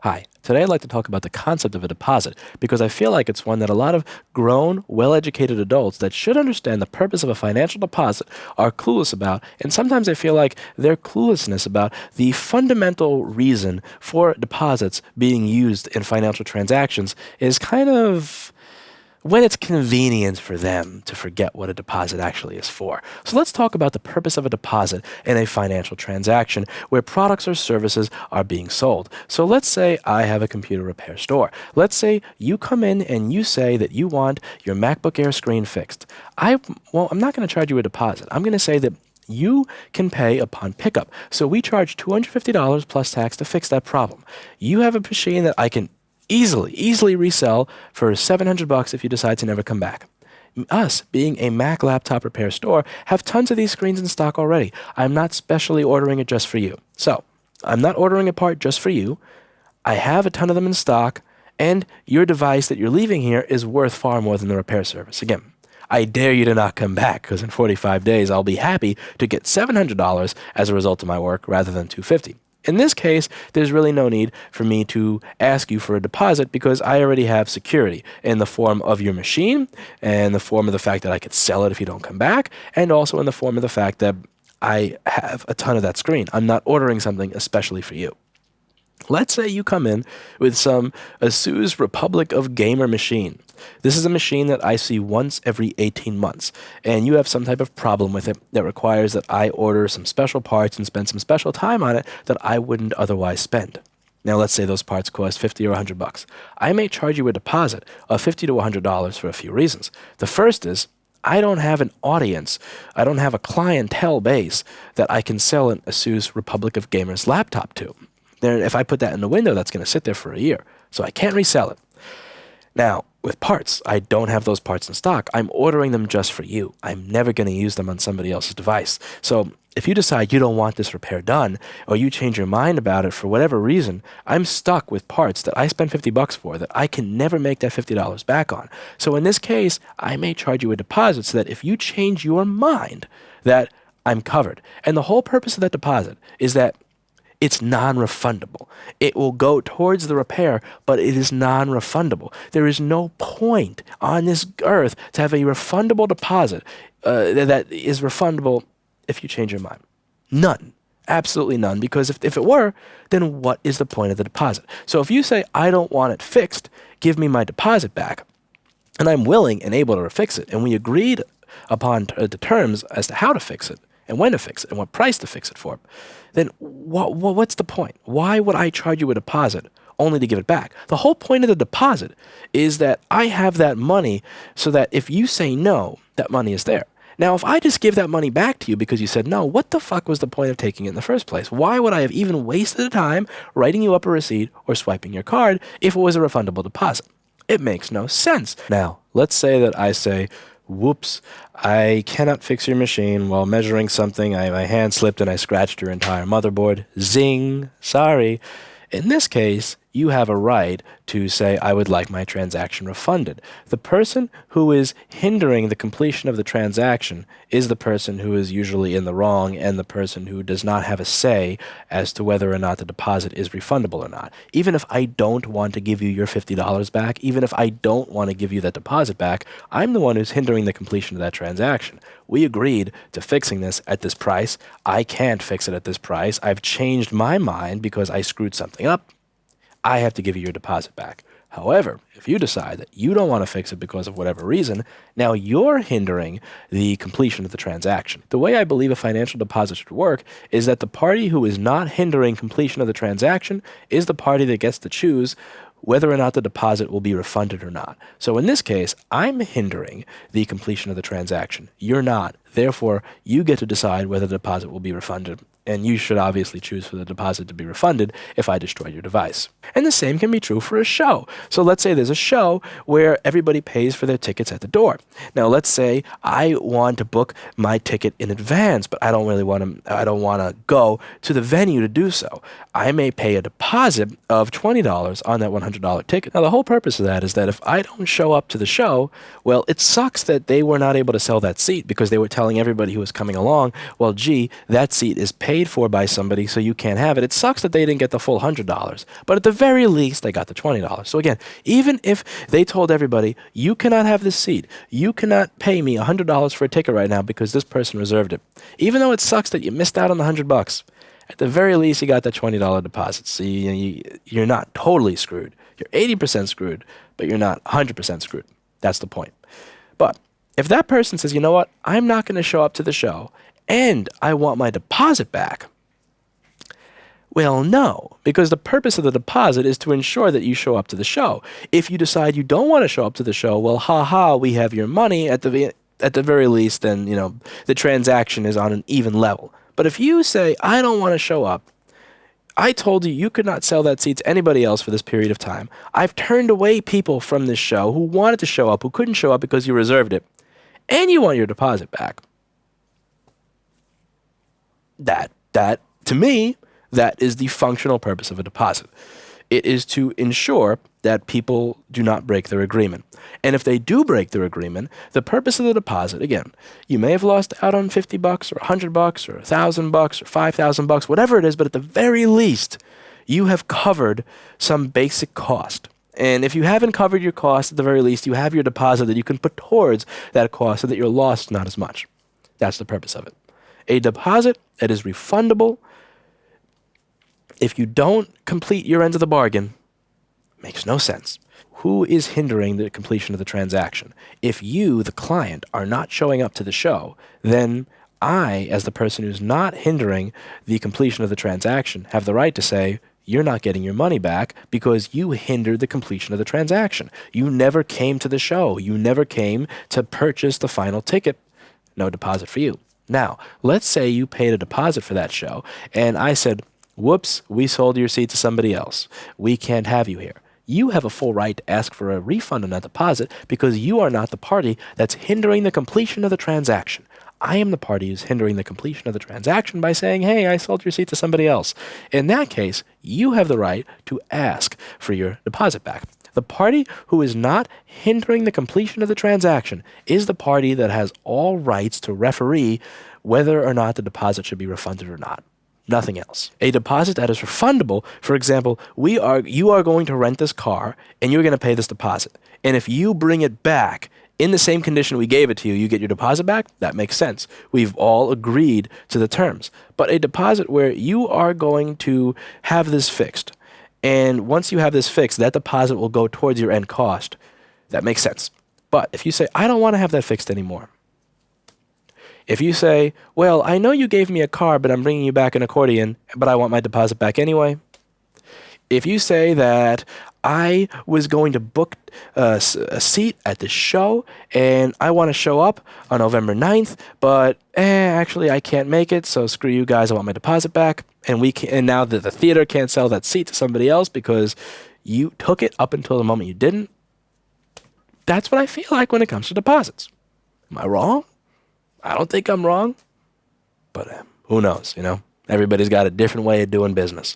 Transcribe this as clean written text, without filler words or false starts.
Hi, today I'd like to talk about the concept of a deposit because I feel like it's one that a lot of grown, well-educated adults that should understand the purpose of a financial deposit are clueless about, and sometimes I feel like their cluelessness about the fundamental reason for deposits being used in financial transactions is kind of when it's convenient for them to forget what a deposit actually is for. So let's talk about the purpose of a deposit in a financial transaction where products or services are being sold. So let's say I have a computer repair store. Let's say you come in and you say that you want your MacBook Air screen fixed. I'm not going to charge you a deposit. I'm going to say that you can pay upon pickup. So we charge $250 plus tax to fix that problem. You have a machine that I can easily resell for $700 if you decide to never come back. Us, being a Mac laptop repair store, have tons of these screens in stock already. I'm not specially ordering it just for you. So, I'm not ordering a part just for you. I have a ton of them in stock, and your device that you're leaving here is worth far more than the repair service. Again, I dare you to not come back, because in 45 days, I'll be happy to get $700 as a result of my work rather than $250. In this case, there's really no need for me to ask you for a deposit because I already have security in the form of your machine and the form of the fact that I could sell it if you don't come back, and also in the form of the fact that I have a ton of that screen. I'm not ordering something especially for you. Let's say you come in with some ASUS Republic of Gamer machine. This is a machine that I see once every 18 months, and you have some type of problem with it that requires that I order some special parts and spend some special time on it that I wouldn't otherwise spend. Now, let's say those parts cost $50 or $100. I may charge you a deposit of $50 to $100 for a few reasons. The first is I don't have an audience. I don't have a clientele base that I can sell an ASUS Republic of Gamers laptop to. Then if I put that in the window, that's going to sit there for a year. So I can't resell it. Now, with parts, I don't have those parts in stock. I'm ordering them just for you. I'm never going to use them on somebody else's device. So if you decide you don't want this repair done, or you change your mind about it for whatever reason, I'm stuck with parts that I spent $50 for that I can never make that $50 back on. So in this case, I may charge you a deposit so that if you change your mind, that I'm covered. And the whole purpose of that deposit is that it's non-refundable. It will go towards the repair, but it is non-refundable. There is no point on this earth to have a refundable deposit that is refundable if you change your mind. None. Absolutely none. Because if it were, then what is the point of the deposit? So if you say, I don't want it fixed, give me my deposit back, and I'm willing and able to fix it, and we agreed upon the terms as to how to fix it, and when to fix it, and what price to fix it for, then what's the point? Why would I charge you a deposit only to give it back? The whole point of the deposit is that I have that money so that if you say no, that money is there. Now, if I just give that money back to you because you said no, what the fuck was the point of taking it in the first place? Why would I have even wasted the time writing you up a receipt or swiping your card if it was a refundable deposit? It makes no sense. Now, let's say that I say, whoops, I cannot fix your machine while measuring something. My hand slipped and I scratched your entire motherboard. Zing, sorry. In this case, you have a right to say, I would like my transaction refunded. The person who is hindering the completion of the transaction is the person who is usually in the wrong and the person who does not have a say as to whether or not the deposit is refundable or not. Even if I don't want to give you your $50 back, even if I don't want to give you that deposit back, I'm the one who's hindering the completion of that transaction. We agreed to fixing this at this price. I can't fix it at this price. I've changed my mind because I screwed something up. I have to give you your deposit back. However, if you decide that you don't want to fix it because of whatever reason, now you're hindering the completion of the transaction. The way I believe a financial deposit should work is that the party who is not hindering completion of the transaction is the party that gets to choose whether or not the deposit will be refunded or not. So in this case, I'm hindering the completion of the transaction. You're not. Therefore, you get to decide whether the deposit will be refunded. And you should obviously choose for the deposit to be refunded if I destroy your device. And the same can be true for a show. So let's say there's a show where everybody pays for their tickets at the door. Now let's say I want to book my ticket in advance, but I don't want to go to the venue to do so. I may pay a deposit of $20 on that $100 ticket. Now the whole purpose of that is that if I don't show up to the show, well, it sucks that they were not able to sell that seat because they were telling telling everybody who was coming along, well, gee, that seat is paid for by somebody, so you can't have it. It sucks that they didn't get the full $100, but at the very least, they got the $20. So again, even if they told everybody, you cannot have this seat, you cannot pay me $100 for a ticket right now because this person reserved it. Even though it sucks that you missed out on the $100, at the very least, you got that $20 deposit. So you're not totally screwed. You're 80% screwed, but you're not 100% screwed. That's the point. But if that person says, you know what, I'm not going to show up to the show and I want my deposit back, well, no, because the purpose of the deposit is to ensure that you show up to the show. If you decide you don't want to show up to the show, well, we have your money at the very least, then, the transaction is on an even level. But if you say, I don't want to show up, I told you you could not sell that seat to anybody else for this period of time. I've turned away people from this show who wanted to show up, who couldn't show up because you reserved it, and you want your deposit back. That to me, that is the functional purpose of a deposit. It is to ensure that people do not break their agreement. And if they do break their agreement, the purpose of the deposit, again, you may have lost out on $50 or $100 or $1,000 or $5,000, whatever it is, but at the very least, you have covered some basic cost. And if you haven't covered your cost, at the very least, you have your deposit that you can put towards that cost so that your loss is not as much. That's the purpose of it. A deposit that is refundable, if you don't complete your end of the bargain, makes no sense. Who is hindering the completion of the transaction? If you, the client, are not showing up to the show, then I, as the person who's not hindering the completion of the transaction, have the right to say, you're not getting your money back because you hindered the completion of the transaction. You never came to the show. You never came to purchase the final ticket. No deposit for you. Now, let's say you paid a deposit for that show, and I said, whoops, we sold your seat to somebody else. We can't have you here. You have a full right to ask for a refund on that deposit because you are not the party that's hindering the completion of the transaction. I am the party who's hindering the completion of the transaction by saying, hey, I sold your seat to somebody else. In that case, you have the right to ask for your deposit back. The party who is not hindering the completion of the transaction is the party that has all rights to referee whether or not the deposit should be refunded or not. Nothing else. A deposit that is refundable, for example, you are going to rent this car and you're going to pay this deposit. And if you bring it back in the same condition we gave it to you, you get your deposit back? That makes sense. We've all agreed to the terms. But a deposit where you are going to have this fixed, and once you have this fixed, that deposit will go towards your end cost. That makes sense. But if you say, I don't want to have that fixed anymore. If you say, well, I know you gave me a car, but I'm bringing you back an accordion, but I want my deposit back anyway. If you say that I was going to book a seat at the show and I want to show up on November 9th, but actually I can't make it, so screw you guys, I want my deposit back. And now that the theater can't sell that seat to somebody else because you took it up until the moment you didn't. That's what I feel like when it comes to deposits. Am I wrong? I don't think I'm wrong, but who knows, Everybody's got a different way of doing business.